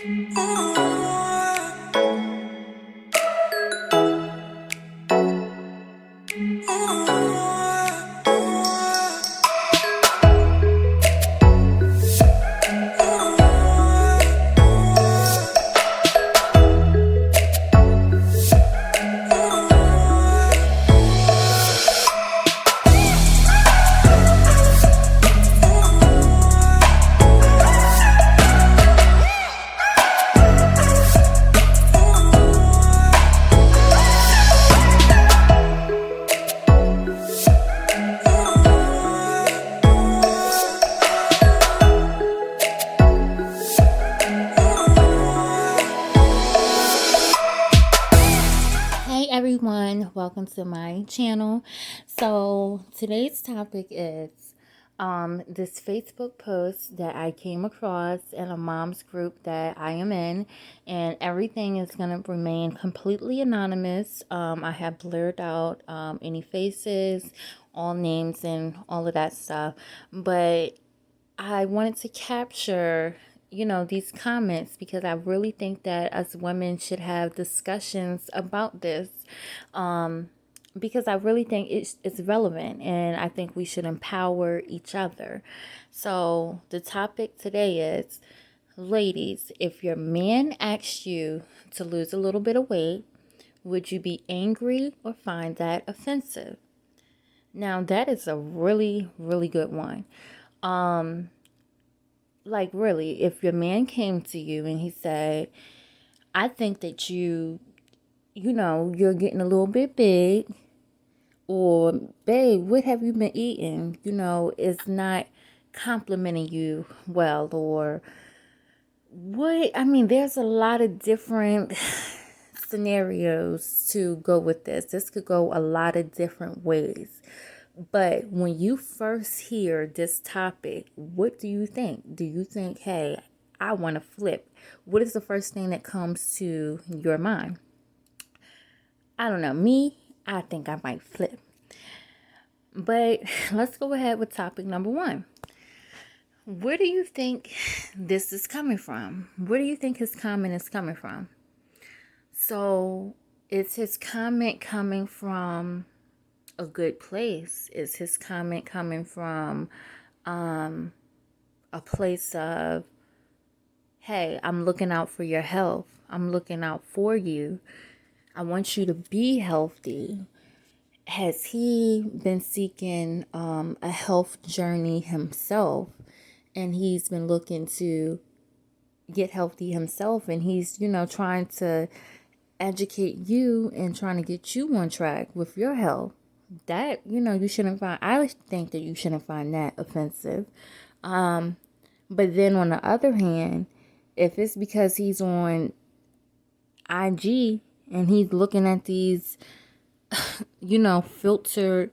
Hey everyone, welcome to my channel. So today's topic is this Facebook post that I came across in a mom's group that I am in, and everything is going to remain completely anonymous. I have blurred out any faces, all names, and all of that stuff, but I wanted to capture, these comments because I really think that us women should have discussions about this. Because I really think it's relevant and I think we should empower each other. So, the topic today is, ladies, if your man asks you to lose a little bit of weight, would you be angry or find that offensive? Now, that is a really, really good one. Like, really, if your man came to you and he said, I think that you're getting a little bit big, or babe, what have you been eating? It's not complimenting you well, or what? I mean, there's a lot of different scenarios to go with this. This could go a lot of different ways. But when you first hear this topic, what do you think? Do you think, hey, I want to flip? What is the first thing that comes to your mind? I don't know. Me, I think I might flip. But let's go ahead with topic number one. Where do you think this is coming from? Where do you think his comment is coming from? So, is his comment coming from a good place? Is his comment coming from a place of, hey, I'm looking out for your health. I'm looking out for you. I want you to be healthy. Has he been seeking a health journey himself? And he's been looking to get healthy himself. And he's, trying to educate you and trying to get you on track with your health. That, you shouldn't find, I think that you shouldn't find that offensive. But then on the other hand, if it's because he's on IG and he's looking at these, filtered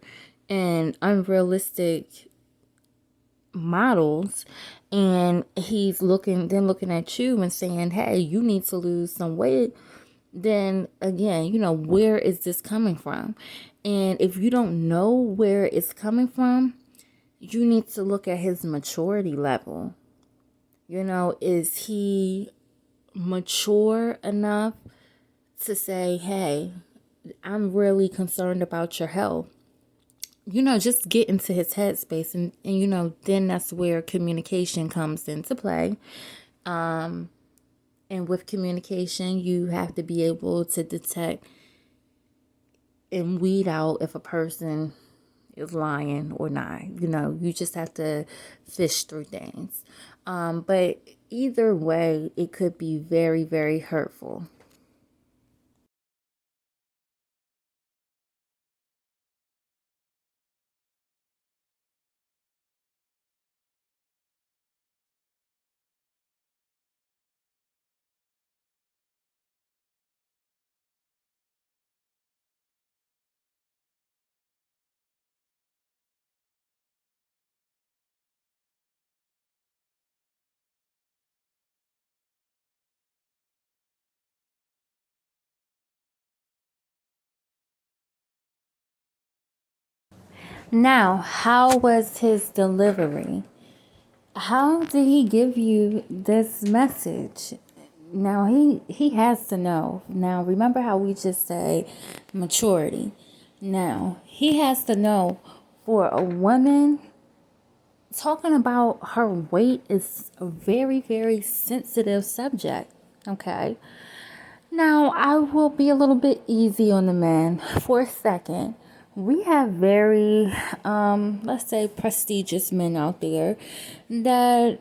and unrealistic models, and he's looking at you and saying, hey, you need to lose some weight, then again, where is this coming from? And if you don't know where it's coming from, you need to look at his maturity level. Is he mature enough to say, hey, I'm really concerned about your health? Just get into his headspace, and then that's where communication comes into play. And with communication, you have to be able to detect and weed out if a person is lying or not. You just have to fish through things. But either way, it could be very, very hurtful. Now, how was his delivery? How did he give you this message? Now he has to know. Now remember how we just say maturity. Now he has to know, for a woman, talking about her weight is a very, very sensitive subject. Okay. Now I will be a little bit easy on the men for a second. We have very, let's say, prestigious men out there that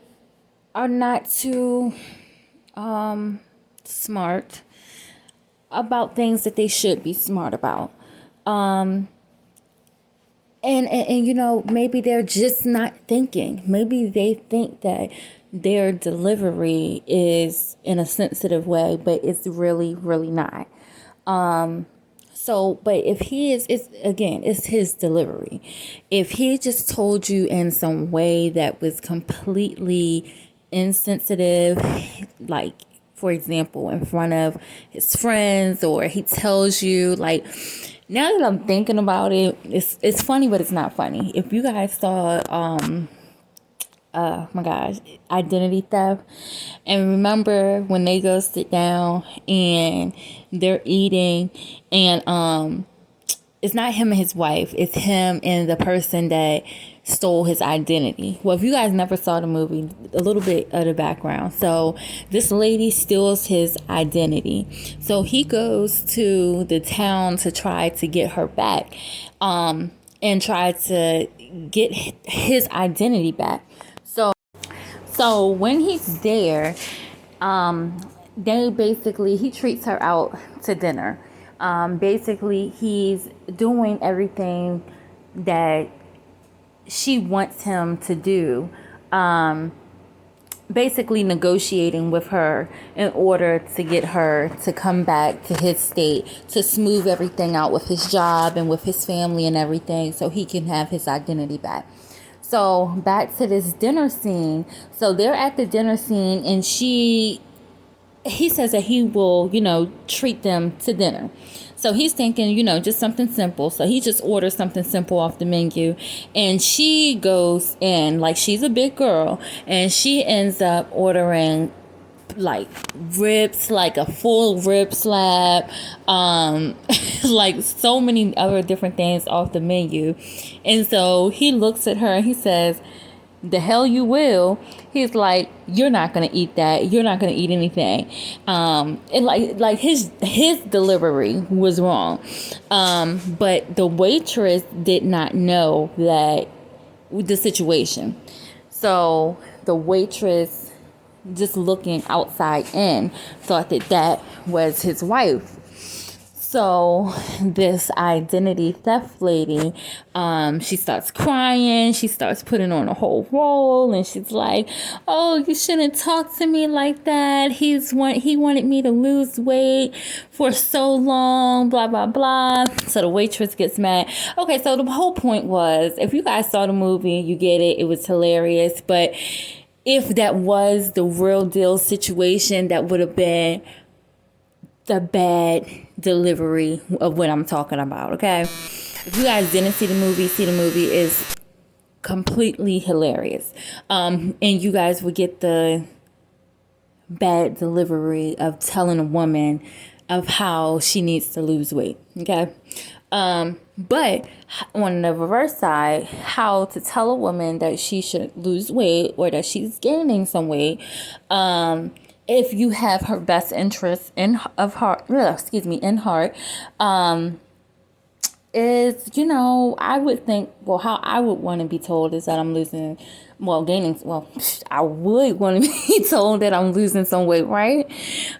are not too smart about things that they should be smart about. And you know, maybe they're just not thinking. Maybe they think that their delivery is in a sensitive way, but it's really, really not. So, but if he is, it's again, it's his delivery. If he just told you in some way that was completely insensitive, like, for example, in front of his friends, or he tells you, like, now that I'm thinking about it, it's funny, but it's not funny. If you guys saw, oh my gosh, identity theft, and remember when they go sit down and they're eating, and it's not him and his wife, it's him and the person that stole his identity. Well, if you guys never saw the movie, a little bit of the background. So this lady steals his identity. So he goes to the town to try to get her back, and try to get his identity back. So when he's there, he treats her out to dinner. Basically, he's doing everything that she wants him to do. Basically negotiating with her in order to get her to come back to his state, to smooth everything out with his job and with his family and everything, so he can have his identity back. So back to this dinner scene. So they're at the dinner scene, and he says that he will, treat them to dinner. So he's thinking, just something simple. So he just orders something simple off the menu. And she goes in, like, she's a big girl, and she ends up ordering like ribs, like a full rib slab, like so many other different things off the menu. And so he looks at her and he says, "The hell you will." He's like, "You're not gonna eat that. You're not gonna eat anything." And like his delivery was wrong. But the waitress did not know that the situation. So the waitress, just looking outside in, thought that was his wife. So this identity theft lady, she starts crying. She starts putting on a whole role, and she's like, "Oh, you shouldn't talk to me like that. He wanted me to lose weight for so long, blah, blah, blah." So the waitress gets mad. Okay, so the whole point was, if you guys saw the movie, you get it. It was hilarious. But if that was the real deal situation, that would have been the bad delivery of what I'm talking about, okay? If you guys didn't see the movie is completely hilarious. And you guys would get the bad delivery of telling a woman of how she needs to lose weight, okay? But on the reverse side, how to tell a woman that she should lose weight or that she's gaining some weight, if you have her best interest in heart, is, I would think, well, how I would want to be told is that I'm I would want to be told that I'm losing some weight, right?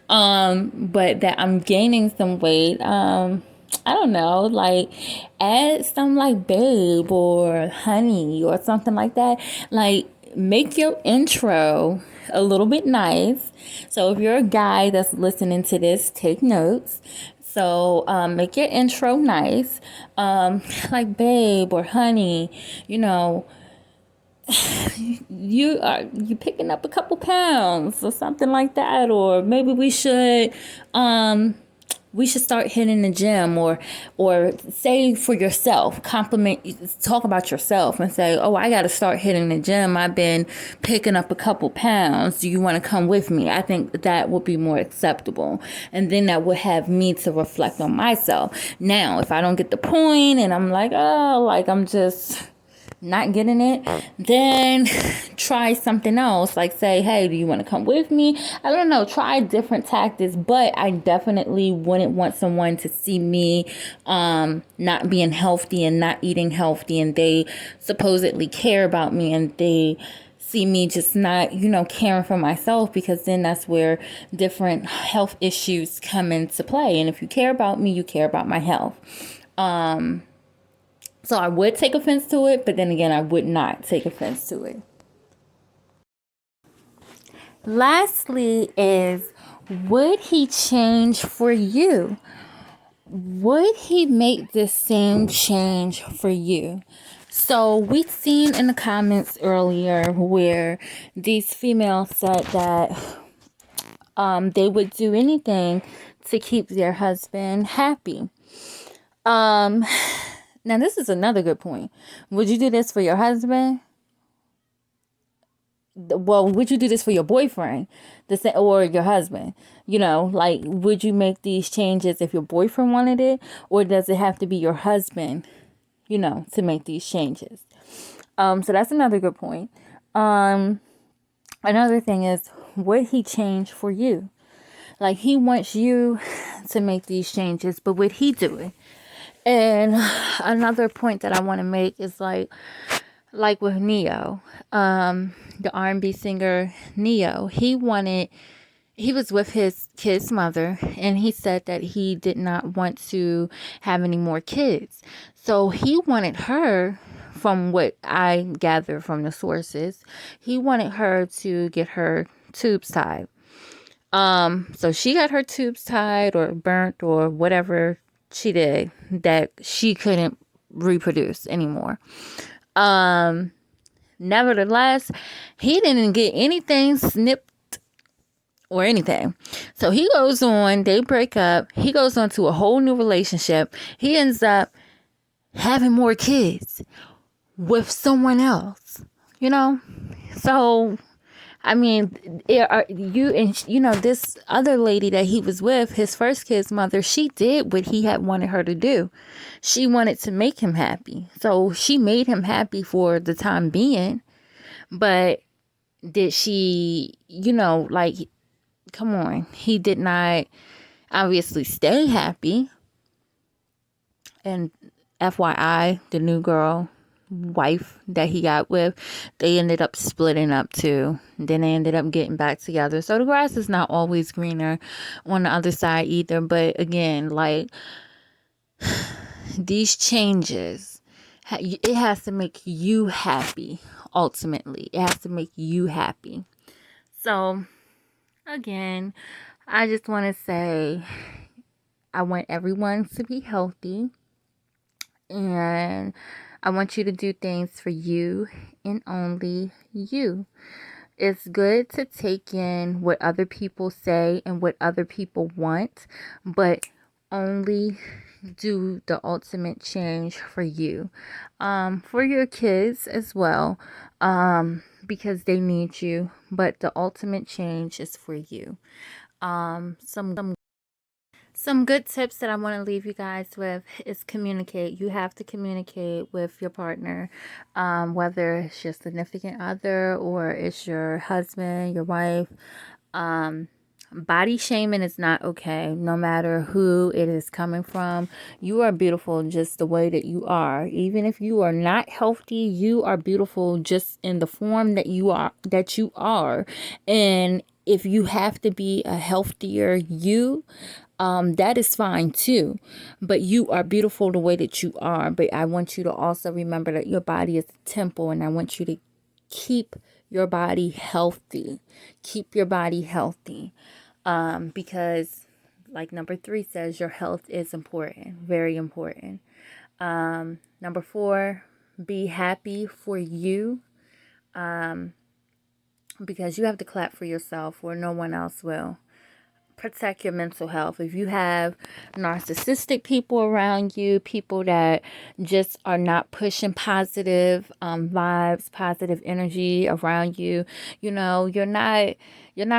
But that I'm gaining some weight, I don't know, like, add some like babe or honey or something like that. Like, make your intro a little bit nice. So if you're a guy that's listening to this, take notes. So make your intro nice, like babe or honey, you picking up a couple pounds or something like that, or maybe we should we should start hitting the gym, or say for yourself, compliment, talk about yourself and say, oh, I got to start hitting the gym. I've been picking up a couple pounds. Do you want to come with me? I think that would be more acceptable. And then that would have me to reflect on myself. Now, if I don't get the point and I'm like, oh, like I'm just not getting it, then try something else. Like say, hey, do you want to come with me? I don't know, try different tactics, but I definitely wouldn't want someone to see me not being healthy and not eating healthy, and they supposedly care about me and they see me just not, caring for myself, because then that's where different health issues come into play. And if you care about me, you care about my health. So I would take offense to it, but then again, I would not take offense to it. Lastly is, would he change for you? Would he make the same change for you? So we've seen in the comments earlier where these females said that they would do anything to keep their husband happy. Now, this is another good point. Would you do this for your husband? Well, would you do this for your boyfriend or your husband? Like, would you make these changes if your boyfriend wanted it? Or does it have to be your husband, to make these changes? So that's another good point. Another thing is, would he change for you? Like, he wants you to make these changes, but would he do it? And another point that I want to make is like with Neo, the R&B singer Neo, he was with his kid's mother, and he said that he did not want to have any more kids. So he wanted her, from what I gather from the sources, he wanted her to get her tubes tied. So she got her tubes tied or burnt or whatever she did, that she couldn't reproduce anymore. Nevertheless, he didn't get anything snipped or anything. So he goes on, they break up, he goes on to a whole new relationship. He ends up having more kids with someone else, So I mean, this other lady that he was with, his first kid's mother, she did what he had wanted her to do. She wanted to make him happy. So she made him happy for the time being. But did she, like, come on. He did not obviously stay happy. And FYI, the new wife that he got with, they ended up splitting up too. Then they ended up getting back together. So the grass is not always greener on the other side either. But again, like, these changes, it has to make you happy. Ultimately, it has to make you happy. So again, I just want to say, I want everyone to be healthy, and I want you to do things for you and only you. It's good to take in what other people say and what other people want, but only do the ultimate change for you, for your kids as well, because they need you, but the ultimate change is for you. Some good tips that I want to leave you guys with is communicate. You have to communicate with your partner, whether it's your significant other or it's your husband, your wife. Body shaming is not okay, no matter who it is coming from. You are beautiful just the way that you are. Even if you are not healthy, you are beautiful just in the form that you are. And if you have to be a healthier you, that is fine too. But you are beautiful the way that you are. But I want you to also remember that your body is a temple, and I want you to keep your body healthy. Keep your body healthy. Because like number 3 says, your health is important, very important. Number 4, be happy for you. Because you have to clap for yourself or no one else will. protect your mental health. If you have narcissistic people around you, people that just are not pushing positive vibes, positive energy around you, you're not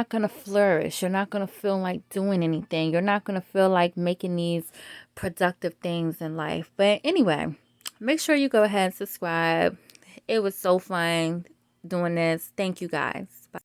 going to flourish. You're not going to feel like doing anything. You're not going to feel like making these productive things in life. But anyway, make sure you go ahead and subscribe. It was so fun doing this. Thank you guys. Bye.